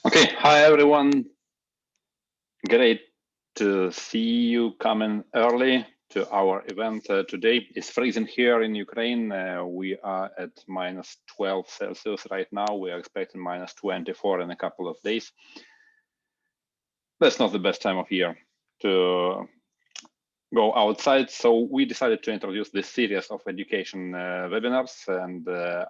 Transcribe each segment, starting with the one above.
Okay, hi everyone. Great to see you coming early to our event today. It's freezing here in Ukraine. We are at -12 Celsius right now. We are expecting -24 in a couple of days. That's not the best time of year to go outside. So we decided to introduce this series of education webinars and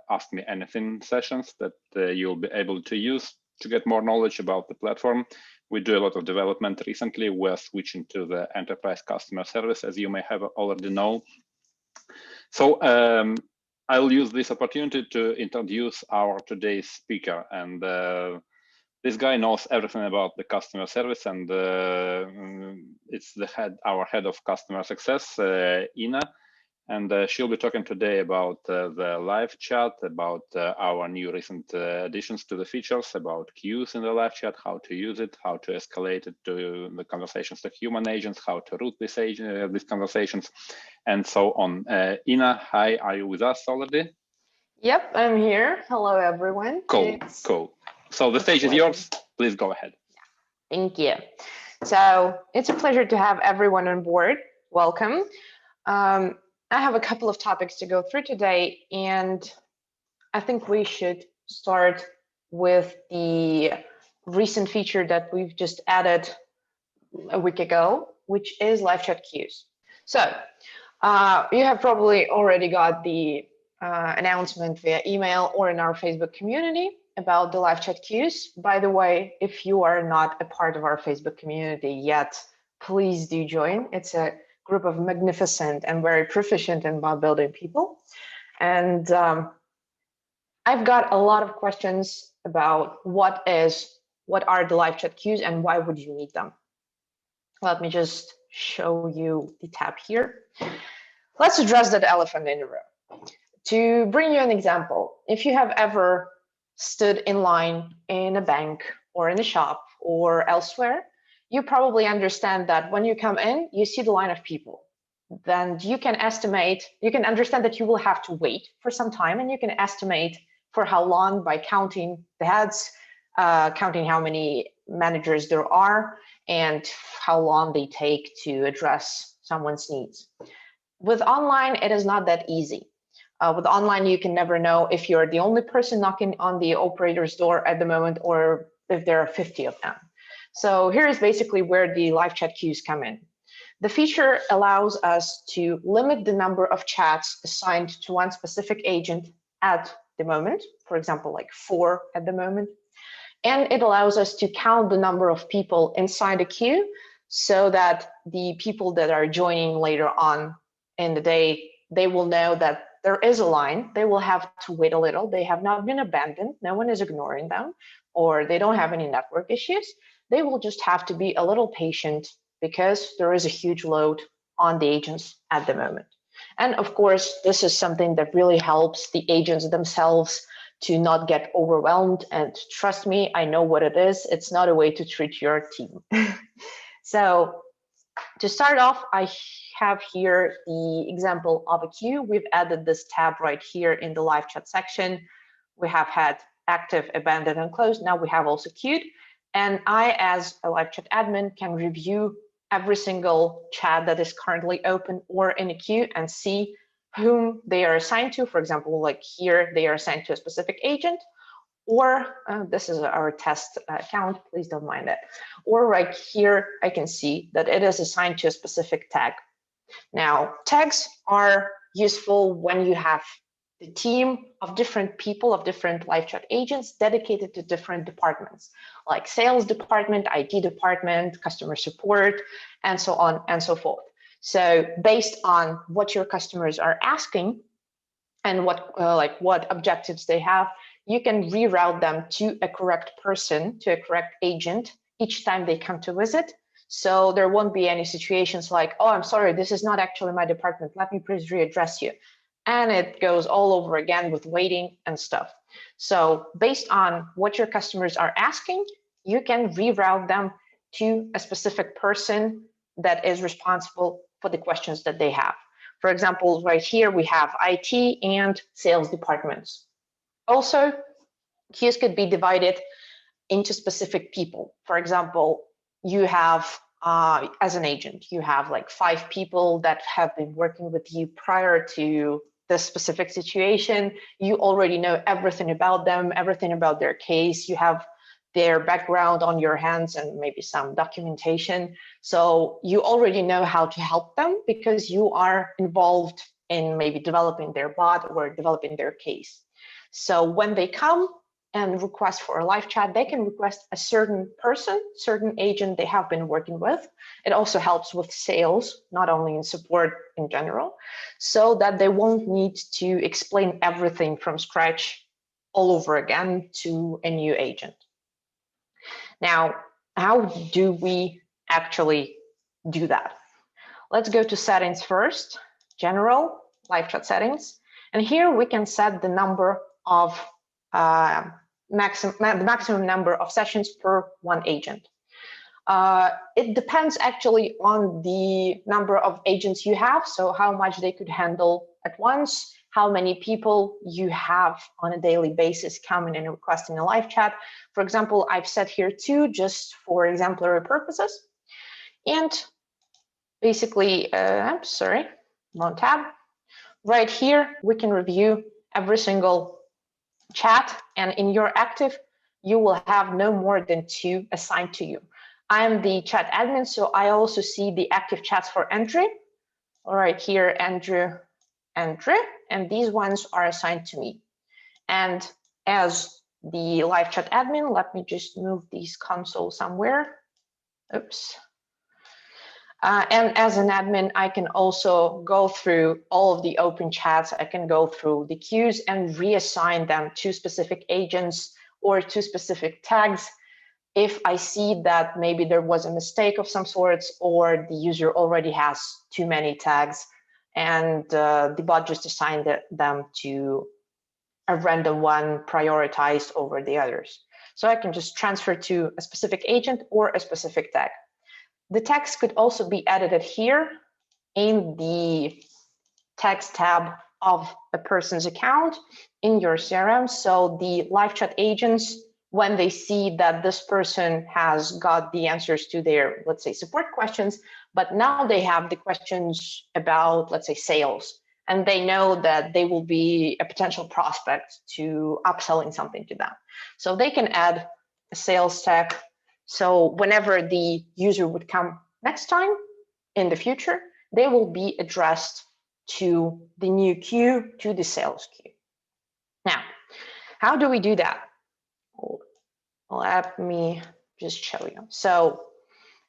Ask Me Anything sessions that you'll be able to use to get more knowledge about the platform. We do a lot of development recently. We're switching to the enterprise customer service, as you may have already know. So I'll use this opportunity to introduce our today's speaker. And this guy knows everything about the customer service, and it's our head of customer success, Ina. And she'll be talking today about the live chat, about our new recent additions to the features, about queues in the live chat, how to use it, how to escalate it to the conversations to human agents, how to route these conversations, and so on. Ina, hi, are you with us already? Yep, I'm here. Hello, everyone. Cool. So the stage is yours. Please go ahead. Thank you. So it's a pleasure to have everyone on board. Welcome. I have a couple of topics to go through today, and I think we should start with the recent feature that we've just added a week ago, which is live chat queues. So you have probably already got the announcement via email or in our Facebook community about the live chat queues. By the way, if you are not a part of our Facebook community yet, please do join. It's a group of magnificent and very proficient in bot building people. And I've got a lot of questions about what are the live chat queues and why would you need them? Let me just show you the tab here. Let's address that elephant in the room. To bring you an example, if you have ever stood in line in a bank or in a shop or elsewhere, you probably understand that when you come in, you see the line of people. Then you can understand that you will have to wait for some time, and you can estimate for how long by counting the heads, counting how many managers there are, and how long they take to address someone's needs. With online, it is not that easy. With online, you can never know if you're the only person knocking on the operator's door at the moment or if there are 50 of them. So here is basically where the live chat queues come in. The feature allows us to limit the number of chats assigned to one specific agent at the moment, for example, like 4 at the moment. And it allows us to count the number of people inside a queue so that the people that are joining later on in the day, they will know that there is a line. They will have to wait a little. They have not been abandoned. No one is ignoring them, or they don't have any network issues. They will just have to be a little patient because there is a huge load on the agents at the moment. And of course, this is something that really helps the agents themselves to not get overwhelmed. And trust me, I know what it is. It's not a way to treat your team. So to start off, I have here the example of a queue. We've added this tab right here in the live chat section. We have had active, abandoned, and closed. Now we have also queued. And I, as a live chat admin, can review every single chat that is currently open or in a queue and see whom they are assigned to. For example, like here, they are assigned to a specific agent, or this is our test account, please don't mind it. Or right here, I can see that it is assigned to a specific tag. Now, tags are useful when you have the team of different people, of different live chat agents dedicated to different departments, like sales department, IT department, customer support, and so on and so forth. So based on what your customers are asking and what objectives they have, you can reroute them to a correct person, to a correct agent each time they come to visit. So there won't be any situations like, oh, I'm sorry, this is not actually my department. Let me please readdress you. And it goes all over again with waiting and stuff. So based on what your customers are asking, you can reroute them to a specific person that is responsible for the questions that they have. For example, right here, we have IT and sales departments. Also, queues could be divided into specific people. For example, you have, as an agent, you have like 5 people that have been working with you prior to this specific situation. You already know everything about them, everything about their case. You have their background on your hands and maybe some documentation. So you already know how to help them because you are involved in maybe developing their bot or developing their case. So when they come and request for a live chat, they can request a certain person, certain agent they have been working with. It also helps with sales, not only in support in general, so that they won't need to explain everything from scratch all over again to a new agent. Now, how do we actually do that? Let's go to settings first, general, live chat settings. And here we can set the number of the maximum number of sessions per one agent. It depends actually on the number of agents you have, so how much they could handle at once, how many people you have on a daily basis coming and requesting a live chat. For example, I've set here 2 just for exemplary purposes. And basically, I'm sorry, wrong tab. Right here, we can review every single chat, and in your active, you will have no more than 2 assigned to you. I'm the chat admin, so I also see the active chats for Andrew. All right, here, Andrew, and these ones are assigned to me. And as the live chat admin, let me just move these console somewhere. Oops. And as an admin, I can also go through all of the open chats. I can go through the queues and reassign them to specific agents or to specific tags if I see that maybe there was a mistake of some sorts or the user already has too many tags and the bot just assigned them to a random one prioritized over the others. So I can just transfer to a specific agent or a specific tag. The tags could also be edited here in the text tab of a person's account in your CRM. So the live chat agents, when they see that this person has got the answers to their, let's say, support questions, but now they have the questions about, let's say, sales, and they know that they will be a potential prospect to upselling something to them. So they can add a sales tag. So whenever the user would come next time in the future, they will be addressed to the new queue, to the sales queue. Now, how do we do that? Let me just show you. So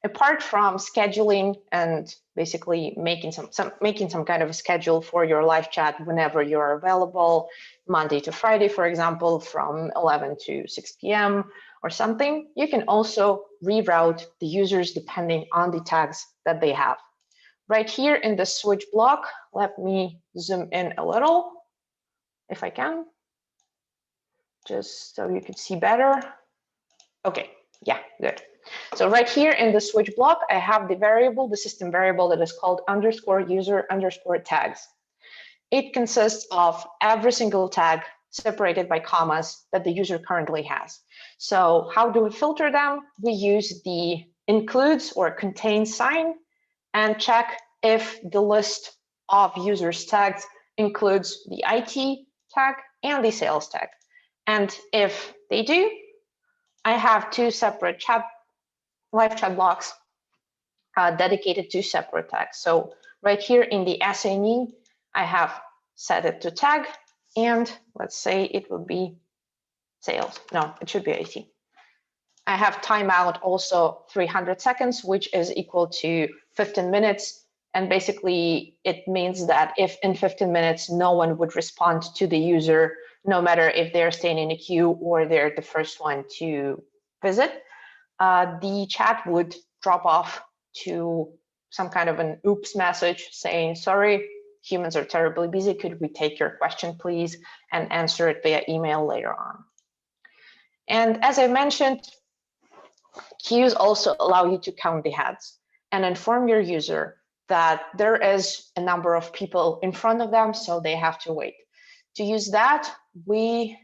apart from scheduling and basically making some kind of a schedule for your live chat whenever you're available, Monday to Friday, for example, from 11 to 6 p.m. or something, you can also reroute the users depending on the tags that they have. Right here in the switch block, let me zoom in a little, if I can, just so you can see better. Okay, yeah, good. So right here in the switch block, I have the variable, the system variable that is called _user_tags. It consists of every single tag separated by commas that the user currently has. So how do we filter them? We use the includes or contains sign and check if the list of users tags includes the IT tag and the sales tag. And if they do, I have 2 separate live chat blocks dedicated to separate tags. So right here in the assignee, I have set it to tag, and let's say it will be sales. No, it should be IT. I have timeout also 300 seconds, which is equal to 15 minutes. And basically, it means that if in 15 minutes, no one would respond to the user, no matter if they're staying in a queue or they're the first one to visit, the chat would drop off to some kind of an oops message saying, sorry, humans are terribly busy. Could we take your question, please, and answer it via email later on? And as I mentioned, queues also allow you to count the heads and inform your user that there is a number of people in front of them, so they have to wait. To use that, we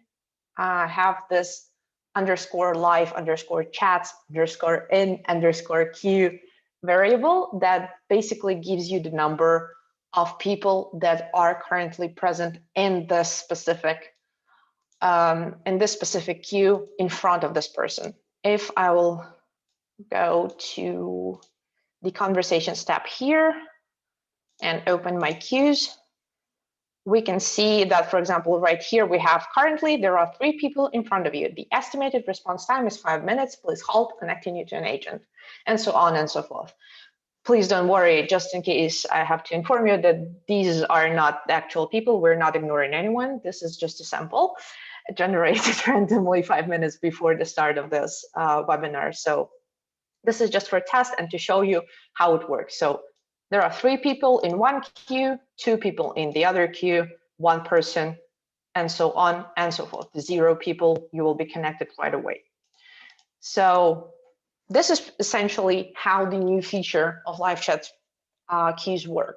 have this underscore live underscore chats underscore in underscore queue variable that basically gives you the number of people that are currently present in this specific queue in front of this person. If I will go to the conversations tab here and open my queues, we can see that, for example, right here, we have currently, there are 3 people in front of you. The estimated response time is 5 minutes. Please hold, connecting you to an agent, and so on and so forth. Please don't worry, just in case, I have to inform you that these are not the actual people. We're not ignoring anyone. This is just a sample generated randomly 5 minutes before the start of this webinar. So this is just for test and to show you how it works. So there are 3 people in one queue, 2 people in the other queue, 1 person, and so on and so forth. 0 people, you will be connected right away. So this is essentially how the new feature of live chat queues work.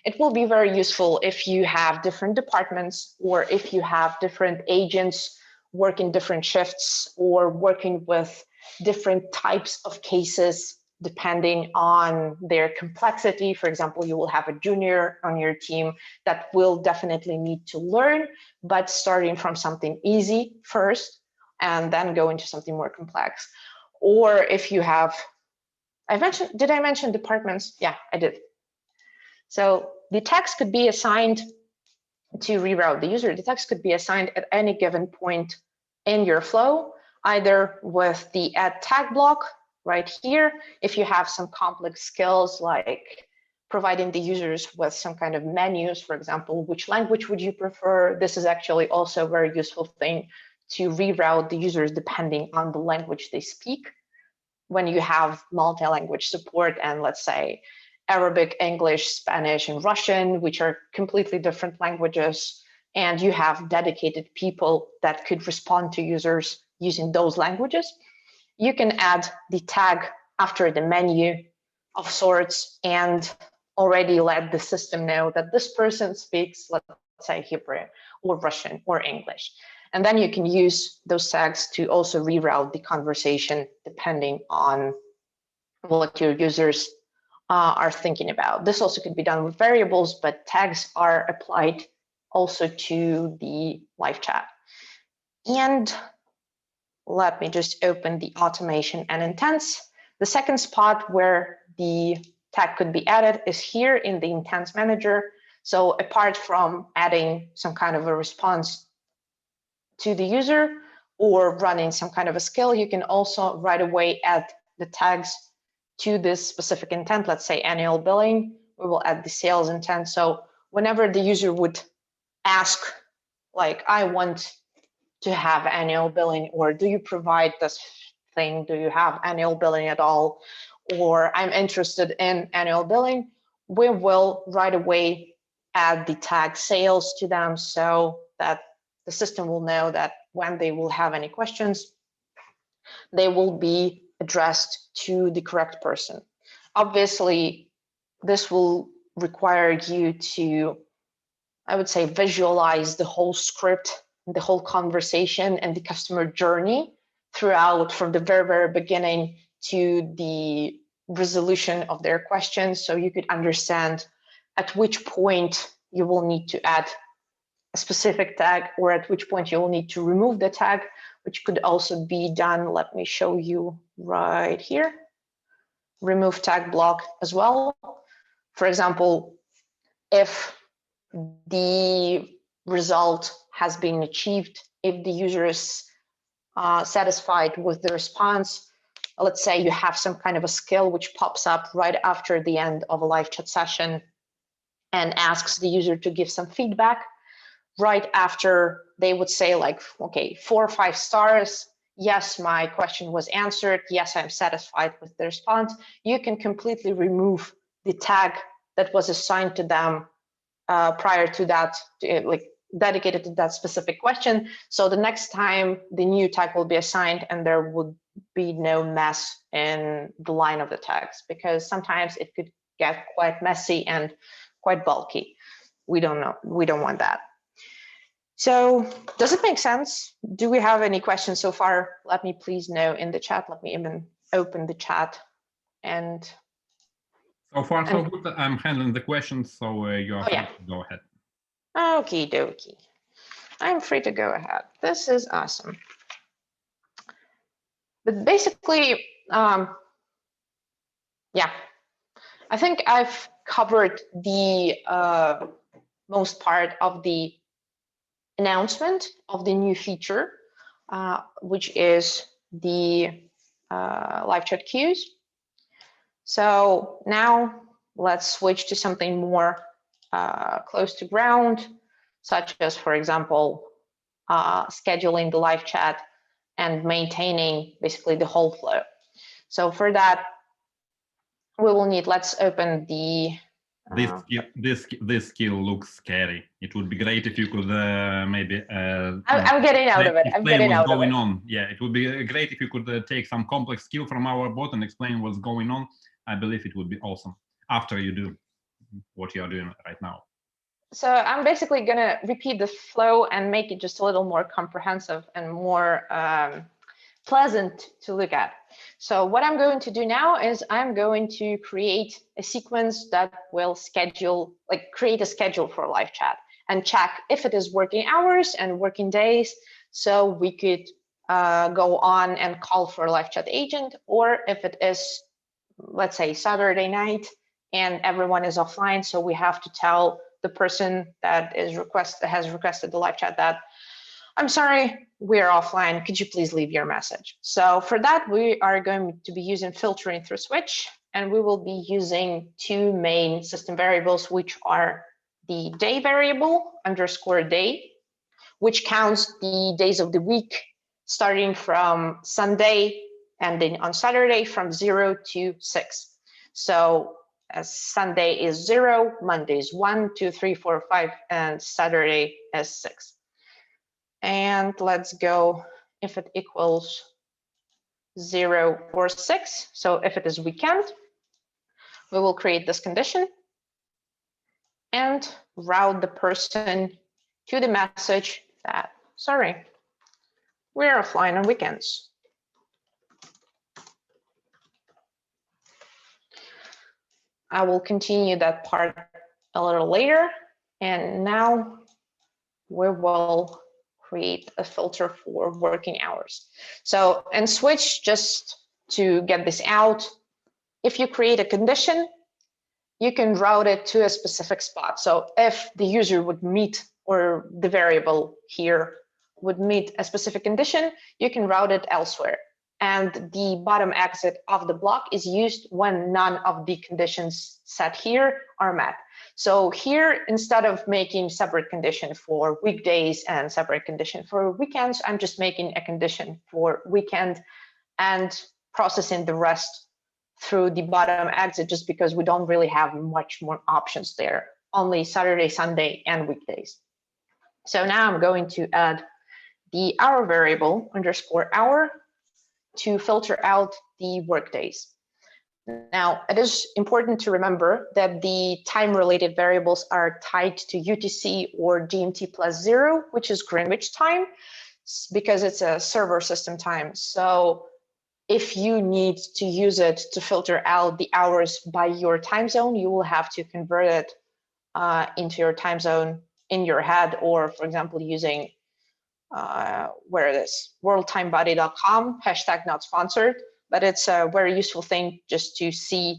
It will be very useful if you have different departments, or if you have different agents working different shifts, or working with different types of cases depending on their complexity. For example, you will have a junior on your team that will definitely need to learn, but starting from something easy first and then go into something more complex. Or if you have, did I mention departments? Yeah, I did. So the text could be assigned to reroute the user. The text could be assigned at any given point in your flow, either with the add tag block right here. If you have some complex skills like providing the users with some kind of menus, for example, which language would you prefer? This is actually also a very useful thing to reroute the users depending on the language they speak. When you have multi-language support, and let's say Arabic, English, Spanish, and Russian, which are completely different languages, and you have dedicated people that could respond to users using those languages, you can add the tag after the menu of sorts and already let the system know that this person speaks, let's say, Hebrew or Russian or English. And then you can use those tags to also reroute the conversation depending on what your users are thinking about. This also could be done with variables, but tags are applied also to the live chat. And let me just open the automation and intents. The second spot where the tag could be added is here in the intents manager. So apart from adding some kind of a response to the user or running some kind of a skill, you can also right away add the tags to this specific intent. Let's say annual billing, we will add the sales intent. So whenever the user would ask, like, I want to have annual billing, or do you provide this thing? Do you have annual billing at all? Or I'm interested in annual billing, we will right away add the tag sales to them so that the system will know that when they will have any questions, they will be addressed to the correct person. Obviously, this will require you to, I would say, visualize the whole script, the whole conversation, and the customer journey throughout, from the very, very beginning to the resolution of their questions, so you could understand at which point you will need to add a specific tag, or at which point you will need to remove the tag, which could also be done. Let me show you right here. Remove tag block as well. For example, if the result has been achieved, if the user is satisfied with the response, let's say you have some kind of a skill which pops up right after the end of a live chat session and asks the user to give some feedback. Right after they would say, like, okay, 4 or 5 stars, yes, my question was answered, yes, I'm satisfied with the response, you can completely remove the tag that was assigned to them prior to that, like dedicated to that specific question. So the next time the new tag will be assigned, and there would be no mess in the line of the tags, because sometimes it could get quite messy and quite bulky. We don't want that. So does it make sense? Do we have any questions so far? Let me please know in the chat. Let me even open the chat. And so far, so good. I'm handling the questions, so you are free to go ahead. Okie dokie. I'm free to go ahead. This is awesome. But basically, yeah, I think I've covered the most part of the announcement of the new feature, which is the live chat queues. So now let's switch to something more close to ground, such as, for example, scheduling the live chat and maintaining basically the whole flow. So for that, we will need, let's open the this skill looks scary. It would be great if you could maybe I'm getting out of it. I'm getting out of it. On. Yeah, it would be great if you could take some complex skill from our bot and explain what's going on. I believe it would be awesome after you do what you are doing right now. So I'm basically going to repeat the flow and make it just a little more comprehensive and more pleasant to look at. So what I'm going to do now is I'm going to create a sequence that will schedule, like create a schedule for live chat and check if it is working hours and working days. So we could go on and call for a live chat agent, or if it is, let's say, Saturday night and everyone is offline, so we have to tell the person that has requested the live chat that, I'm sorry, we're offline, could you please leave your message? So for that, we are going to be using filtering through switch, and we will be using two main system variables, which are the day variable _day, which counts the days of the week, starting from Sunday, ending on Saturday from 0 to 6. So as Sunday is 0, Monday is 1, 2, 3, 4, 5, and Saturday is 6. And let's go if it equals 0 or 6. So if it is weekend, we will create this condition and route the person to the message that, sorry, we're offline on weekends. I will continue that part a little later. And now we will create a filter for working hours. So in Switch, just to get this out, if you create a condition, you can route it to a specific spot. So if the user would meet, or the variable here would meet a specific condition, you can route it elsewhere. And the bottom exit of the block is used when none of the conditions set here are met. So here, instead of making separate condition for weekdays and separate condition for weekends, I'm just making a condition for weekend and processing the rest through the bottom exit, just because we don't really have much more options there, only Saturday, Sunday, and weekdays. So now I'm going to add the hour variable _hour to filter out the workdays. Now, it is important to remember that the time-related variables are tied to UTC or GMT +0, which is Greenwich time, because it's a server system time. So if you need to use it to filter out the hours by your time zone, you will have to convert it into your time zone in your head, or, for example, using where it is, worldtimebody.com, #not-sponsored, but it's a very useful thing just to see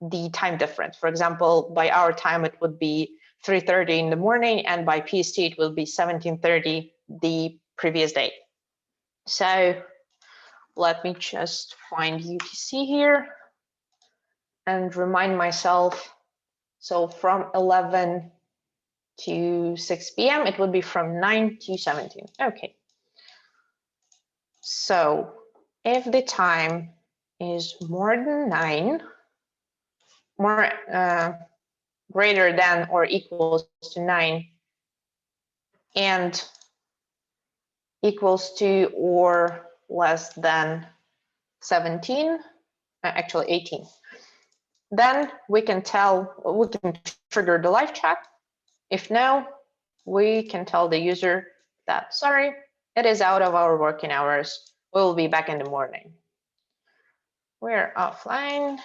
the time difference. For example, by our time, it would be 3:30 in the morning, and by PST, it will be 17:30 the previous day. So let me just find UTC here and remind myself. So from 11 to 6 p.m., it would be from 9 to 17. Okay. So if the time is more than 9, greater than or equals to 9, and equals to or less than 17, actually 18, then we can trigger the live chat. If no, we can tell the user that, sorry, it is out of our working hours. We'll be back in the morning. We're offline.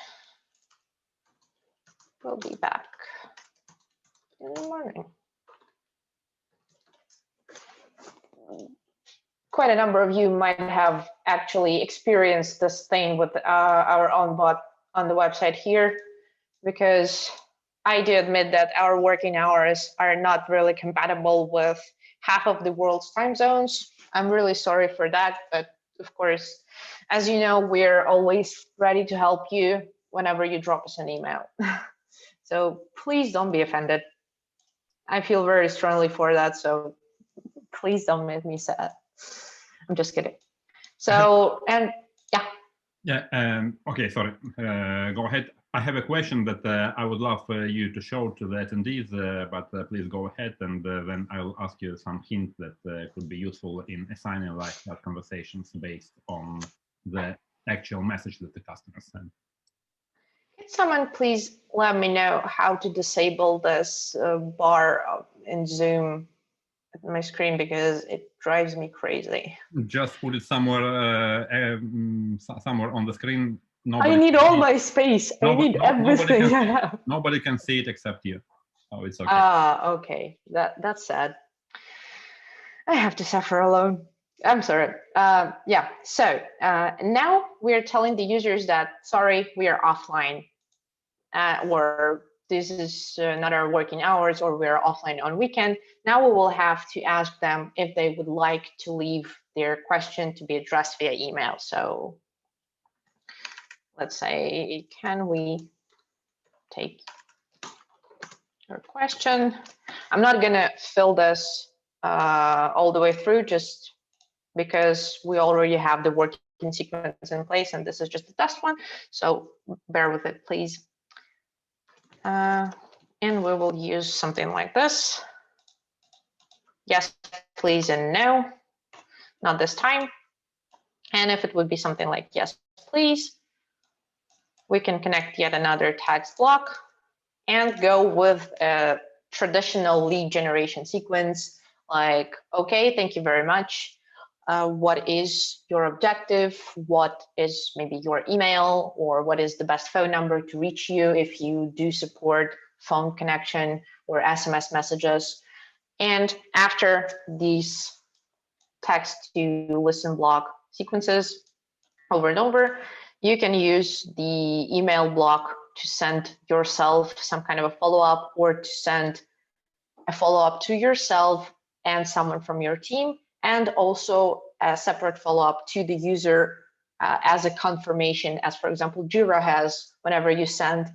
We'll be back in the morning. Quite a number of you might have actually experienced this thing with our own bot on the website here, because I do admit that our working hours are not really compatible with half of the world's time zones. I'm really sorry for that, but of course, as you know, we're always ready to help you whenever you drop us an email. So please don't be offended. I feel very strongly for that, so please don't make me sad. I'm just kidding. So, and yeah. Yeah, okay, sorry, go ahead. I have a question that I would love you to show to the attendees, but please go ahead, and then I will ask you some hint that could be useful in assigning live chat conversations based on the actual message that the customer sent. Can someone please let me know how to disable this bar in Zoom at my screen, because it drives me crazy. Just put it somewhere, somewhere on the screen. I need all my space. I need everything. Nobody can see it except you. Oh, it's okay. Ah, okay. That's sad. I have to suffer alone. I'm sorry. Yeah. So now we're telling the users that, sorry, we are offline, or this is not our working hours, or we're offline on weekend. Now we will have to ask them if they would like to leave their question to be addressed via email. So let's say, can we take your question? I'm not gonna fill this all the way through, just because we already have the working sequence in place, and this is just the test one. So bear with it, please. And we will use something like this. Yes, please, and no, not this time. And if it would be something like yes, please, we can connect yet another text block and go with a traditional lead generation sequence, like, okay, thank you very much. What is your objective? What is maybe your email, or what is the best phone number to reach you if you do support phone connection or SMS messages? And after these text to listen block sequences over and over, you can use the email block to send yourself some kind of a follow-up, or to send a follow-up to yourself and someone from your team, and also a separate follow-up to the user as a confirmation, as for example, Jira has. Whenever you send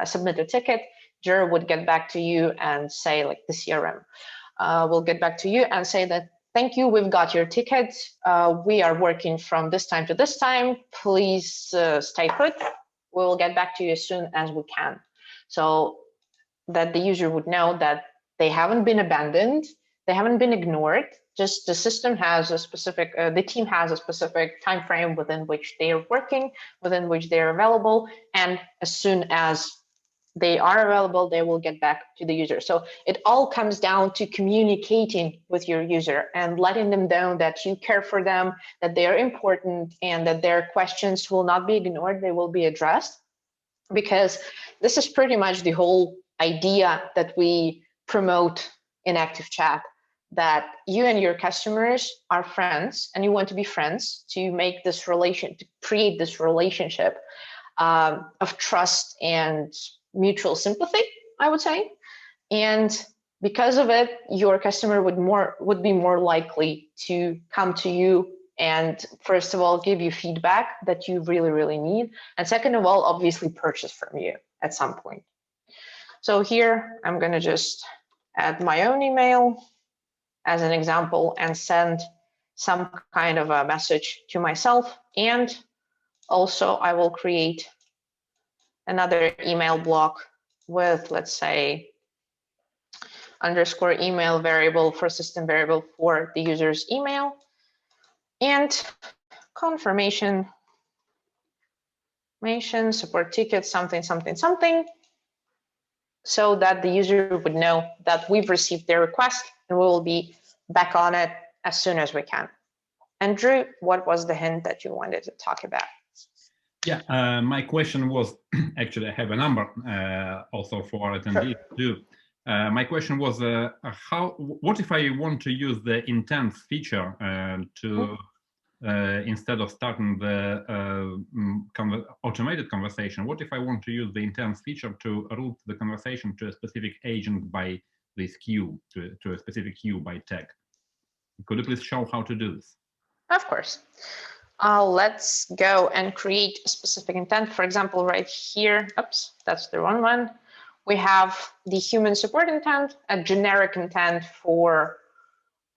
submit a ticket, Jira would get back to you and say, like the CRM will get back to you and say that, thank you, we've got your ticket. We are working from this time to this time. Please stay put. We will get back to you as soon as we can. So that the user would know that they haven't been abandoned, they haven't been ignored. Just the system has a specific, the team has a specific time frame within which they are working, within which they are available, and as soon as they are available, they will get back to the user. So it all comes down to communicating with your user and letting them know that you care for them, that they are important, and that their questions will not be ignored, they will be addressed. Because this is pretty much the whole idea that we promote in Activechat, that you and your customers are friends, and you want to be friends to make this relation, to create this relationship of trust and mutual sympathy, I would say. And because of it, your customer would be more likely to come to you and, first of all, give you feedback that you really, really need. And second of all, obviously purchase from you at some point. So here, I'm going to just add my own email as an example and send some kind of a message to myself. And also, I will create another email block with, let's say, underscore email variable for system variable for the user's email, and confirmation, support ticket, something, something, something. so that the user would know that we've received their request and we will be back on it as soon as we can. Andrew, what was the hint that you wanted to talk about? Yeah, my question was, actually I have a number also for attendees too. My question was, what if I want to use the intent feature to, instead of starting the automated conversation, what if I want to use the intent feature to route the conversation to a specific agent by this queue, to a specific queue by tag? Could you please show how to do this? Of course. Let's go and create a specific intent. For example, right here, oops, that's the wrong one. We have the human support intent, a generic intent for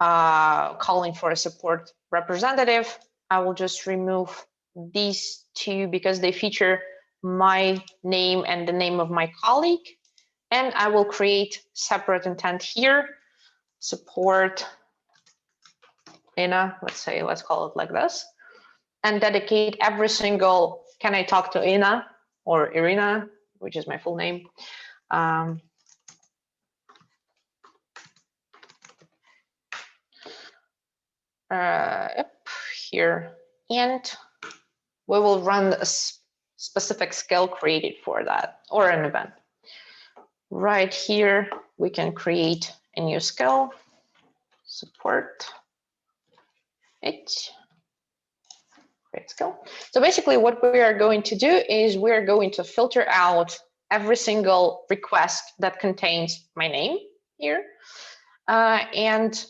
calling for a support representative. I will just remove these two because they feature my name and the name of my colleague. And I will create separate intent here, support Ina, let's call it like this, and dedicate every single, can I talk to Ina or Irina, which is my full name. Here, and we will run a specific skill created for that, or an event. Right here, we can create a new skill, support it. Great skill. So basically what we are going to do is we're going to filter out every single request that contains my name here and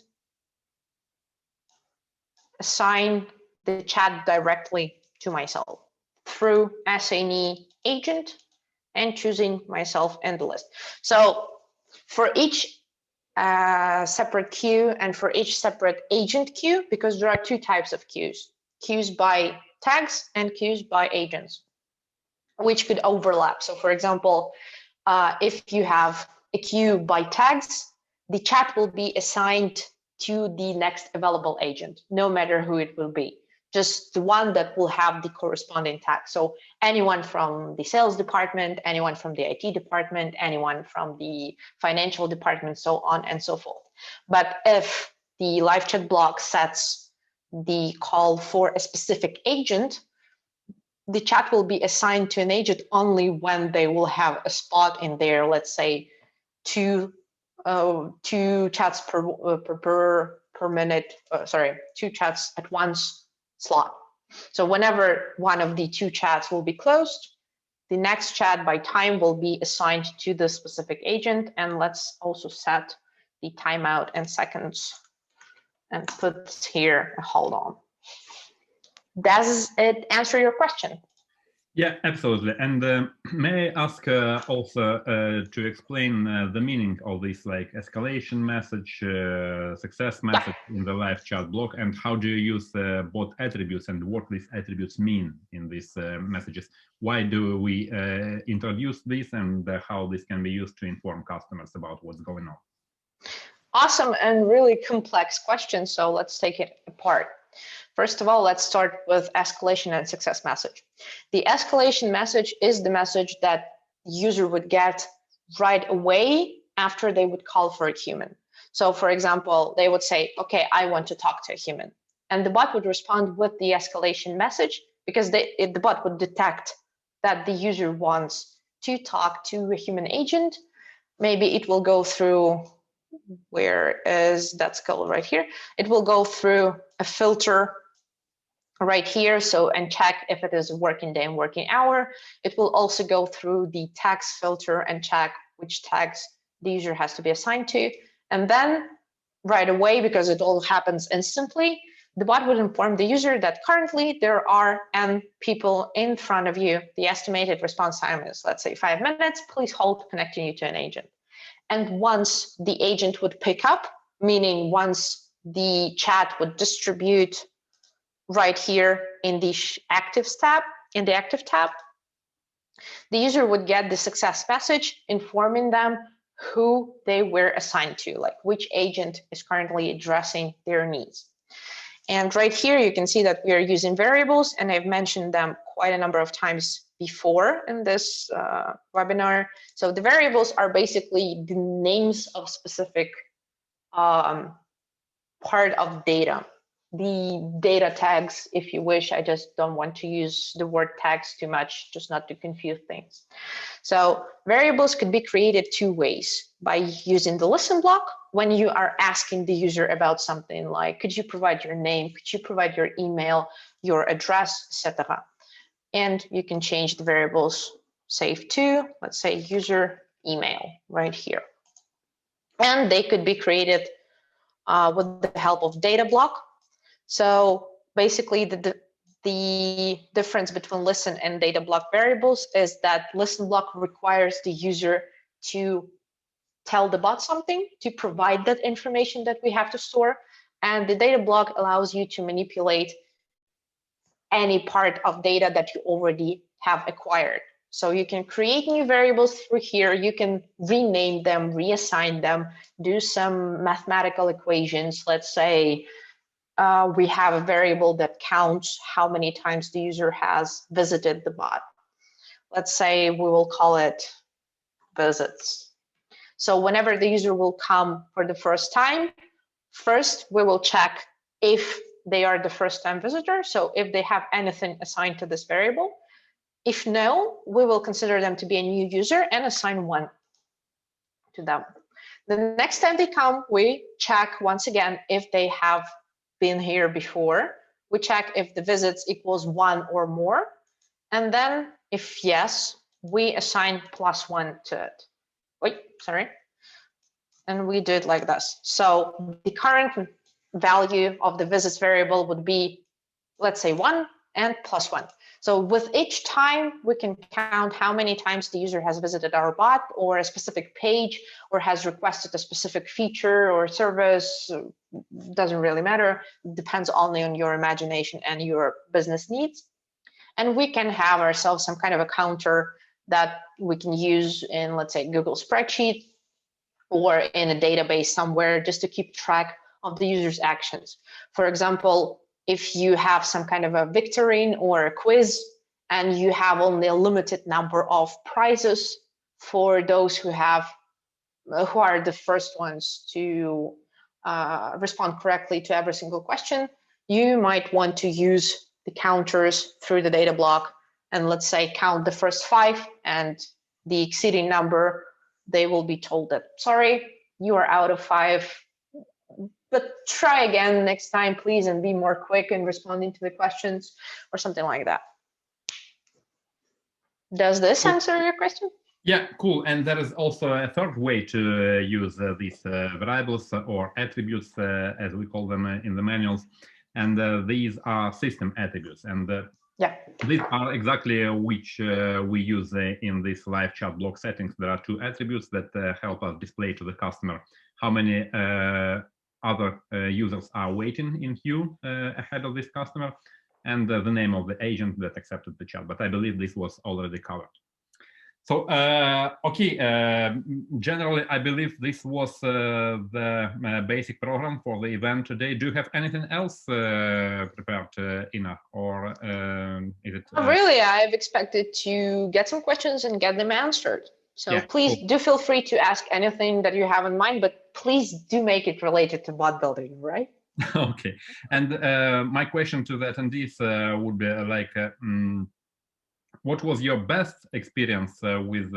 assign the chat directly to myself through assignee agent and choosing myself in the list. So for each separate queue and for each separate agent queue, because there are two types of queues, queues by tags and queues by agents, which could overlap. So for example, if you have a queue by tags, the chat will be assigned to the next available agent, no matter who it will be, just the one that will have the corresponding tag. So anyone from the sales department, anyone from the IT department, anyone from the financial department, so on and so forth. But if the live chat block sets the call for a specific agent, the chat will be assigned to an agent only when they will have a spot in there, let's say two chats per minute, two chats at once slot. So whenever one of the two chats will be closed, the next chat by time will be assigned to the specific agent. And let's also set the timeout in seconds and put here a hold on. Does it answer your question? Yeah, absolutely. And may I ask also to explain the meaning of this, like escalation message, success message in the live chat block, and how do you use bot attributes and what these attributes mean in these messages? Why do we introduce this, and how this can be used to inform customers about what's going on? Awesome and really complex question. So let's take it apart. First of all, let's start with escalation and success message. The escalation message is the message that the user would get right away after they would call for a human. So for example, they would say, okay, I want to talk to a human. And the bot would respond with the escalation message because the bot would detect that the user wants to talk to a human agent. Maybe it will go through, where is that skill right here? It will go through a filter right here, so and check if it is a working day and working hour. It will also go through the tags filter and check which tags the user has to be assigned to. And then right away, because it all happens instantly, the bot would inform the user that currently there are N people in front of you. The estimated response time is, let's say, 5 minutes. Please hold, connecting you to an agent. And once the agent would pick up, meaning once the chat would distribute right here in the active tab, the user would get the success message informing them who they were assigned to, like which agent is currently addressing their needs. And right here, you can see that we are using variables, and I've mentioned them quite a number of times before in this webinar. So the variables are basically the names of specific part of data. The data tags, if you wish. I just don't want to use the word tags too much, just not to confuse things. So variables could be created two ways: by using the listen block when you are asking the user about something like, could you provide your name, could you provide your email, your address, etc. And you can change the variables, save to, let's say, user email right here. And they could be created with the help of data block. So basically, the difference between listen and data block variables is that listen block requires the user to tell the bot something, to provide that information that we have to store, and the data block allows you to manipulate any part of data that you already have acquired. So you can create new variables through here, you can rename them, reassign them, do some mathematical equations. Let's say we have a variable that counts how many times the user has visited the bot. Let's say we will call it visits. So whenever the user will come for the first time, first we will check if they are the first time visitor. So if they have anything assigned to this variable. If no, we will consider them to be a new user and assign 1 to them. The next time they come, we check once again if they have been here before. We check if the visits equals 1 or more. And then if yes, we assign +1 to it. Wait, sorry. And we do it like this. So the current value of the visits variable would be, let's say, 1 and +1. So with each time, we can count how many times the user has visited our bot or a specific page or has requested a specific feature or service. Doesn't really matter. It depends only on your imagination and your business needs. And we can have ourselves some kind of a counter that we can use in, let's say, Google spreadsheet or in a database somewhere, just to keep track of the user's actions. For example, if you have some kind of a victorine or a quiz and you have only a limited number of prizes for those who are the first ones to respond correctly to every single question, you might want to use the counters through the data block and, let's say, count the first 5, and the exceeding number, they will be told that, sorry, you are out of 5, but try again next time, please, and be more quick in responding to the questions or something like that. Does this answer your question? Yeah, cool. And there is also a third way to use these variables or attributes, as we call them in the manuals. And these are system attributes. And yeah, these are exactly which we use in this live chat block settings. There are 2 attributes that help us display to the customer how many other users are waiting in queue ahead of this customer, and the name of the agent that accepted the chat. But I believe this was already covered. So, okay, generally, I believe this was the basic program for the event today. Do you have anything else prepared, Ina, or is it? Really, I've expected to get some questions and get them answered. So yeah, please do feel free to ask anything that you have in mind, but please do make it related to bot building, right? Okay. And my question to the attendees would be like, what was your best experience with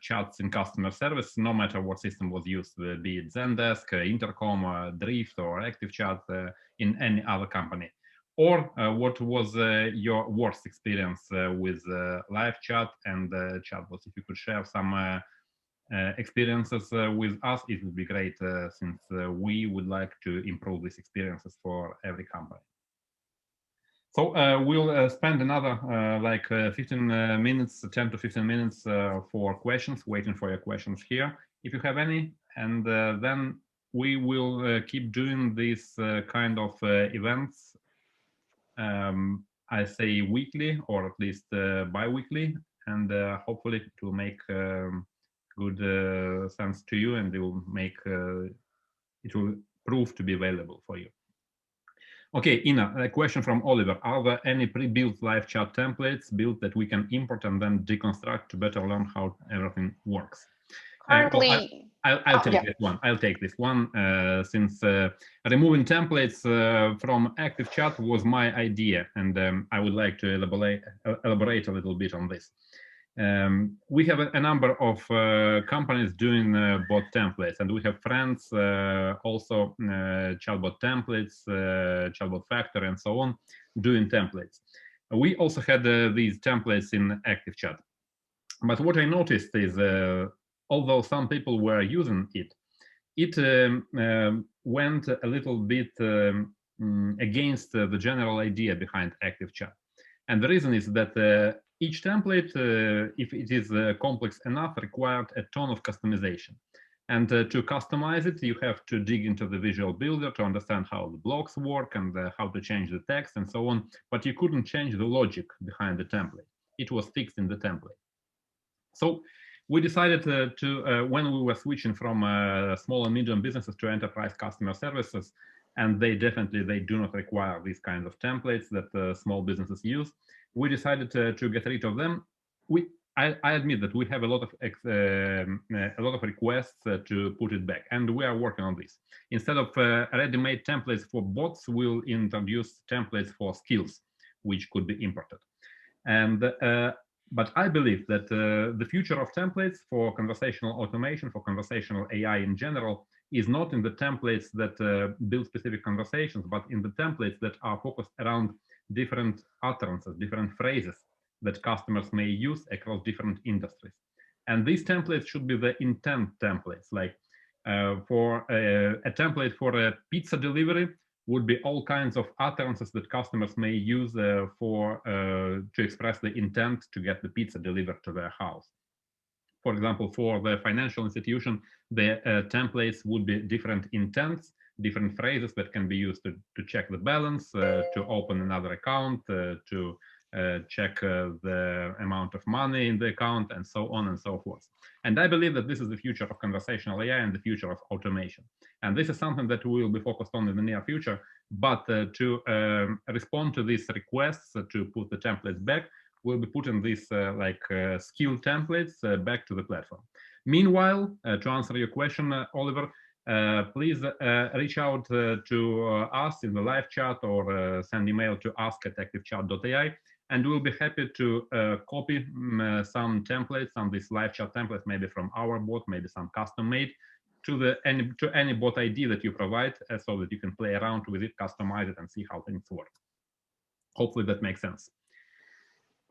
chats in customer service, no matter what system was used, be it Zendesk, Intercom, Drift, or Activechat in any other company? Or what was your worst experience with live chat and chatbots? If you could share some experiences with us, it would be great, since we would like to improve these experiences for every company. So we'll spend another like 15 minutes, 10 to 15 minutes for questions, waiting for your questions here, if you have any. And then we will keep doing these kind of events, I say weekly, or at least bi-weekly, and hopefully it will make good sense to you, and it will make it will prove to be valuable for you. Okay, Ina, a question from Oliver. Are there any pre-built live chat templates built that we can import and then deconstruct to better learn how everything works? Currently, I'll take this one. I'll take this one since removing templates from Activechat was my idea, and I would like to elaborate a little bit on this. We have a number of companies doing bot templates, and we have friends also chatbot templates, chatbot factory, and so on, doing templates. We also had these templates in Activechat. But what I noticed is, although some people were using it, it went a little bit against the general idea behind Activechat. And the reason is that each template, if it is complex enough, required a ton of customization. And to customize it, you have to dig into the visual builder to understand how the blocks work and how to change the text and so on. But you couldn't change the logic behind the template. It was fixed in the template. So we decided when we were switching from small and medium businesses to enterprise customer services, and they do not require these kinds of templates that small businesses use, we decided to get rid of them. I admit that we have a lot of requests to put it back, and we are working on this. Instead of ready-made templates for bots, we'll introduce templates for skills, which could be imported. And but I believe that the future of templates for conversational automation, for conversational AI in general, is not in the templates that build specific conversations, but in the templates that are focused around different utterances, different phrases that customers may use across different industries. And these templates should be the intent templates, like for a template for a pizza delivery would be all kinds of utterances that customers may use to express the intent to get the pizza delivered to their house. For example, for the financial institution, the templates would be different intents, different phrases that can be used to check the balance, to open another account, to check the amount of money in the account, and so on and so forth. And I believe that this is the future of conversational AI and the future of automation. And this is something that we will be focused on in the near future. But to respond to these requests to put the templates back, we'll be putting these skill templates back to the platform. Meanwhile, to answer your question, Oliver, please reach out to us in the live chat or send email to ask@activechat.ai, and we'll be happy to copy some templates, some of these live chat templates, maybe from our bot, maybe some custom made, to any bot ID that you provide, so that you can play around with it, customize it, and see how things work. Hopefully that makes sense.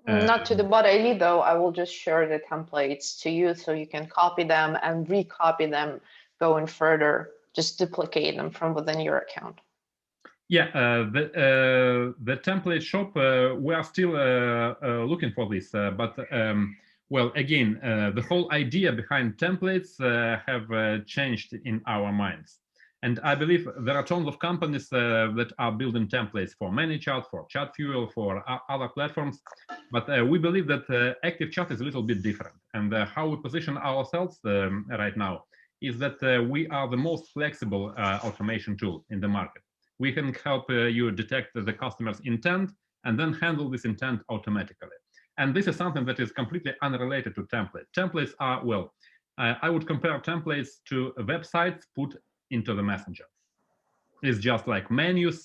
Not to the bot ID though. I will just share the templates to you so you can copy them and recopy them going further, just duplicate them from within your account. Yeah, the template shop, we are still looking for this, but well, again, the whole idea behind templates have changed in our minds. And I believe there are tons of companies that are building templates for ManyChat, for ChatFuel, for other platforms. But we believe that Activechat is a little bit different. And how we position ourselves right now is that we are the most flexible automation tool in the market. We can help you detect the customer's intent and then handle this intent automatically. And this is something that is completely unrelated to templates. Templates are, well, I would compare templates to websites put into the messenger. It's just like menus,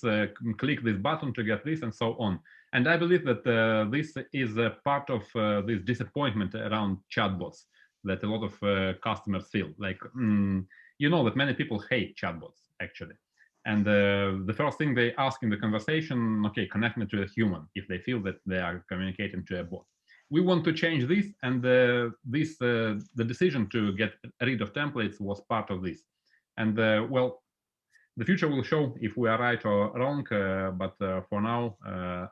click this button to get this, and so on. And I believe that this is a part of this disappointment around chatbots that a lot of customers feel. Like, you know that many people hate chatbots, actually. And the first thing they ask in the conversation, okay, connect me to a human, if they feel that they are communicating to a bot. We want to change this, and the decision to get rid of templates was part of this. And well, the future will show if we are right or wrong, but for now,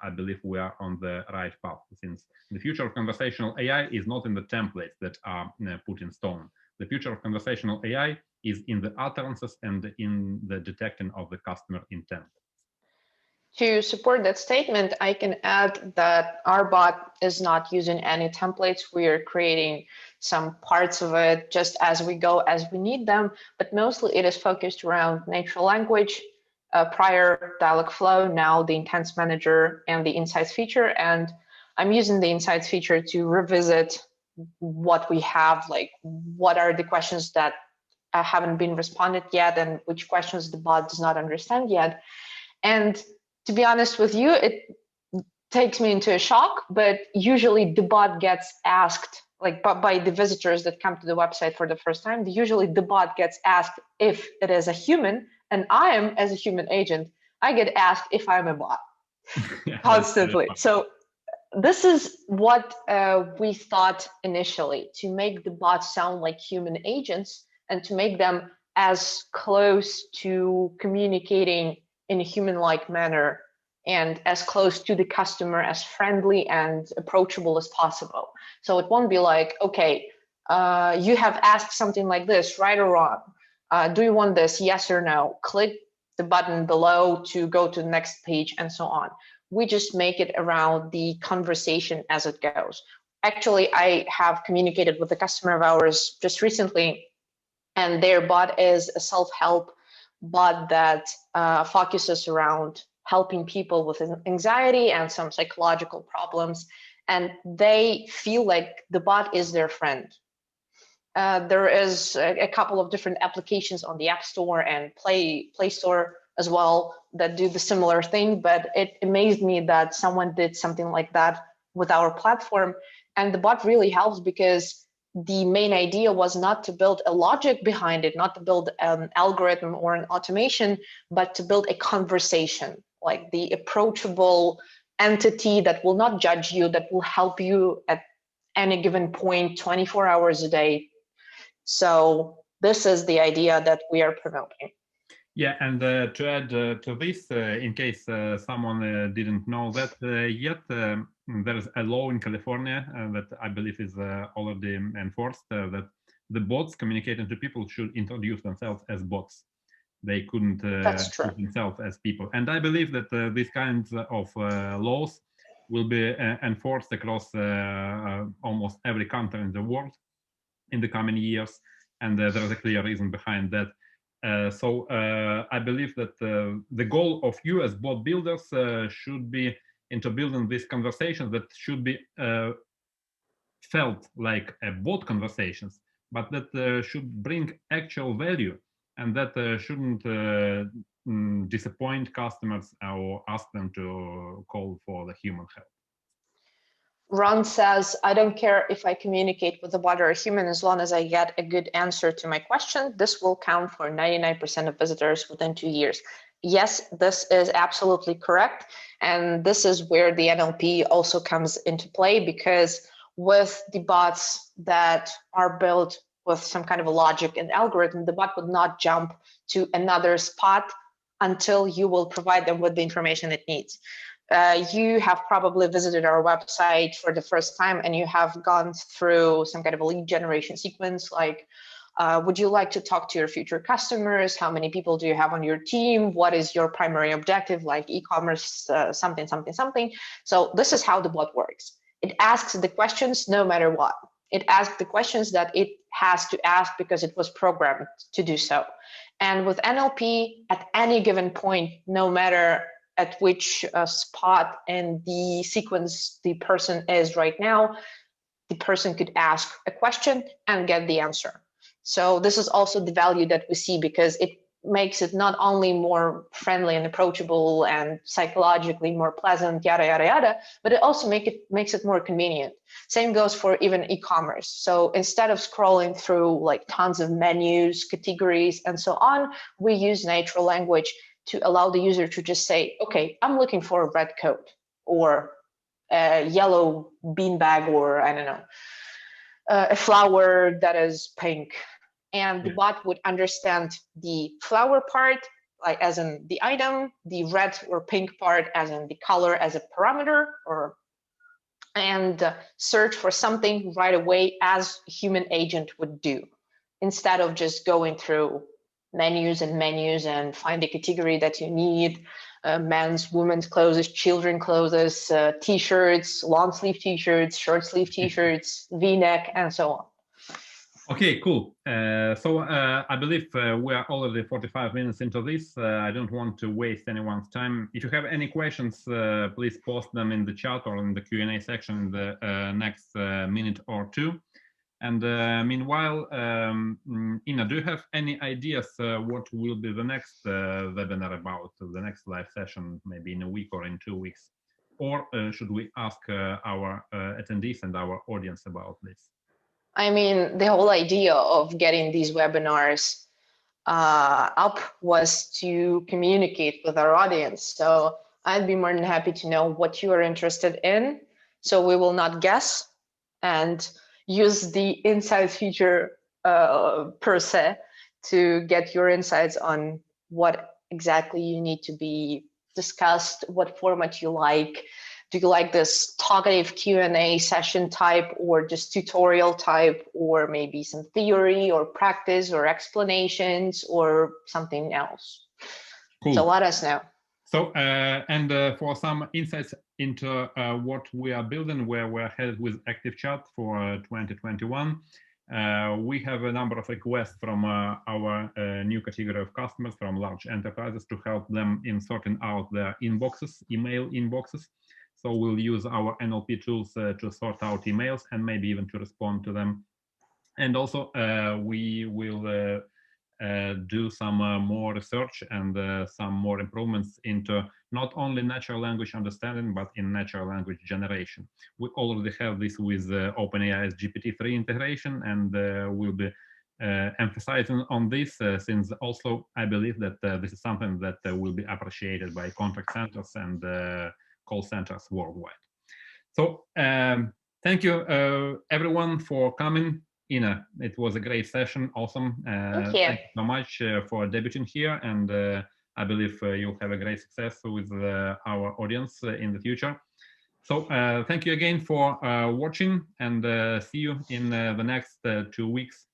I believe we are on the right path, since the future of conversational AI is not in the templates that are put in stone. The future of conversational AI is in the utterances and in the detecting of the customer intent. To support that statement, I can add that our bot is not using any templates. We are creating some parts of it just as we go, as we need them, but mostly it is focused around natural language prior dialog flow, now the Intents Manager and the Insights feature. And I'm using the Insights feature to revisit what we have, like what are the questions that haven't been responded yet and which questions the bot does not understand yet. And to be honest with you, it takes me into a shock, but usually the bot gets asked, like by the visitors that come to the website for the first time, usually the bot gets asked if it is a human, and I am, as a human agent, I get asked if I'm a bot constantly. So this is what we thought initially, to make the bots sound like human agents and to make them as close to communicating in a human-like manner and as close to the customer, as friendly and approachable as possible. So it won't be like, okay, you have asked something like this, right or wrong? Do you want this, yes or no? Click the button below to go to the next page and so on. We just make it around the conversation as it goes. Actually, I have communicated with a customer of ours just recently, and their bot is a self-help bot that focuses around helping people with anxiety and some psychological problems. And they feel like the bot is their friend. There is a couple of different applications on the App Store and Play Store as well that do the similar thing, but it amazed me that someone did something like that with our platform. And the bot really helps because the main idea was not to build a logic behind it, not to build an algorithm or an automation, but to build a conversation, like the approachable entity that will not judge you, that will help you at any given point, 24 hours a day. So this is the idea that we are promoting. Yeah, and to add to this, in case someone didn't know that yet, there is a law in California that I believe is already enforced that the bots communicating to people should introduce themselves as bots. They couldn't put themselves as people. And I believe that these kinds of laws will be enforced across almost every country in the world in the coming years. And there is a clear reason behind that. So I believe that the goal of you as bot builders should be into building these conversations that should be felt like bot conversations, but that should bring actual value, and that shouldn't disappoint customers or ask them to call for the human help. Ron says, I don't care if I communicate with a bot or a human, as long as I get a good answer to my question. This will count for 99% of visitors within 2 years. Yes, this is absolutely correct. And this is where the NLP also comes into play, because with the bots that are built with some kind of a logic and algorithm, the bot would not jump to another spot until you will provide them with the information it needs. You have probably visited our website for the first time and you have gone through some kind of a lead generation sequence, like, would you like to talk to your future customers? How many people do you have on your team? What is your primary objective, like e-commerce, something, something, something. So this is how the bot works. It asks the questions no matter what. It asks the questions that it has to ask because it was programmed to do so. And with NLP, at any given point, no matter at which spot in the sequence the person is right now, the person could ask a question and get the answer. So this is also the value that we see, because it makes it not only more friendly and approachable and psychologically more pleasant, yada, yada, yada, but it also makes it more convenient. Same goes for even e-commerce. So instead of scrolling through like tons of menus, categories, and so on, we use natural language to allow the user to just say, okay, I'm looking for a red coat or a yellow beanbag, or I don't know, a flower that is pink. And the bot would understand the flower part, like as in the item, the red or pink part as in the color as a parameter, or and search for something right away as a human agent would do, instead of just going through menus and find the category that you need, men's, women's clothes, children clothes, t-shirts, long sleeve t-shirts, short sleeve t-shirts, v-neck, and so on. Okay, cool. I believe we are already 45 minutes into this. I don't want to waste anyone's time. If you have any questions, please post them in the chat or in the Q&A section in the next minute or two. And meanwhile, Ina, do you have any ideas what will be the next webinar about, the next live session, maybe in a week or in 2 weeks? Or should we ask our attendees and our audience about this? I mean, the whole idea of getting these webinars up was to communicate with our audience. So I'd be more than happy to know what you are interested in. So we will not guess and use the insights feature per se to get your insights on what exactly you need to be discussed, what format you like. Do you like this talkative Q&A session type, or just tutorial type, or maybe some theory or practice or explanations or something else? Cool. So let us know. So, and for some insights into what we are building, where we're headed with Activechat for 2021, we have a number of requests from our new category of customers, from large enterprises, to help them in sorting out their inboxes, email inboxes. So we'll use our NLP tools to sort out emails and maybe even to respond to them. And also we will do some more research and some more improvements into not only natural language understanding, but in natural language generation. We already have this with OpenAI's GPT-3 integration, and we'll be emphasizing on this since also I believe that this is something that will be appreciated by contact centers and call centers worldwide. So thank you everyone for coming. Ina, it was a great session. Awesome. Thank you so much for debuting here, and I believe you'll have a great success with our audience in the future. So thank you again for watching, and see you in the next 2 weeks.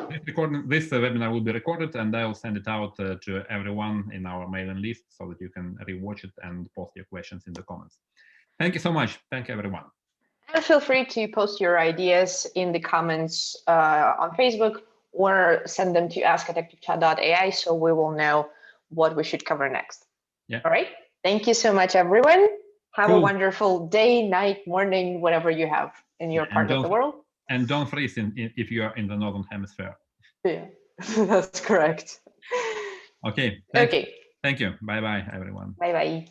This webinar will be recorded, and I'll send it out to everyone in our mailing list so that you can rewatch it and post your questions in the comments. Thank you so much. Thank you, everyone. And feel free to post your ideas in the comments on Facebook, or send them to ask@activechat.ai so we will know what we should cover next. Yeah. All right. Thank you so much, everyone. Have Cool. a wonderful day, night, morning, whatever you have in your part of the world. And don't freeze if you are in the Northern Hemisphere. Yeah, that's correct. Okay. Okay. Thank you. Bye-bye, everyone. Bye-bye.